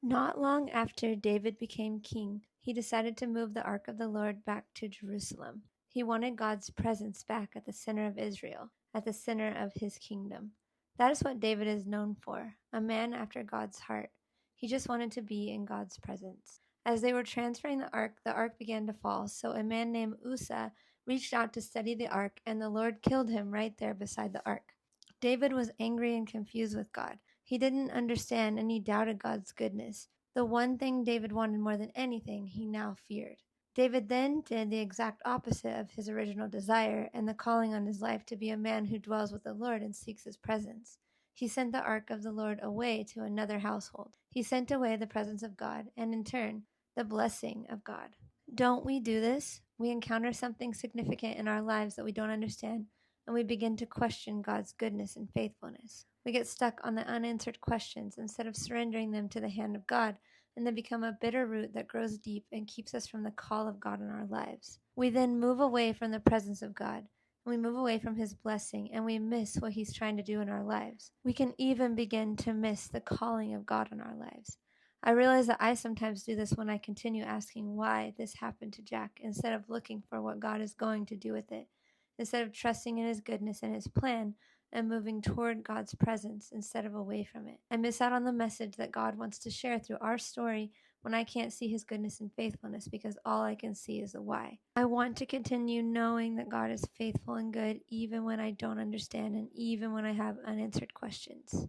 Not long after David became king, he decided to move the Ark of the Lord back to Jerusalem. He wanted God's presence back at the center of Israel, at the center of his kingdom. That is what David is known for, a man after God's heart. He just wanted to be in God's presence. As they were transferring the ark began to fall, so a man named Uzzah reached out to steady the ark, and the Lord killed him right there beside the ark. David was angry and confused with God. He didn't understand and he doubted God's goodness. The one thing David wanted more than anything, he now feared. David then did the exact opposite of his original desire and the calling on his life to be a man who dwells with the Lord and seeks his presence. He sent the ark of the Lord away to another household. He sent away the presence of God and, in turn, the blessing of God. Don't we do this? We encounter something significant in our lives that we don't understand, and we begin to question God's goodness and faithfulness. We get stuck on the unanswered questions instead of surrendering them to the hand of God, and they become a bitter root that grows deep and keeps us from the call of God in our lives. We then move away from the presence of God, and we move away from His blessing, and we miss what He's trying to do in our lives. We can even begin to miss the calling of God in our lives. I realize that I sometimes do this when I continue asking why this happened to Jack instead of looking for what God is going to do with it. Instead of trusting in His goodness and His plan and moving toward God's presence instead of away from it. I miss out on the message that God wants to share through our story when I can't see His goodness and faithfulness because all I can see is the why. I want to continue knowing that God is faithful and good even when I don't understand and even when I have unanswered questions.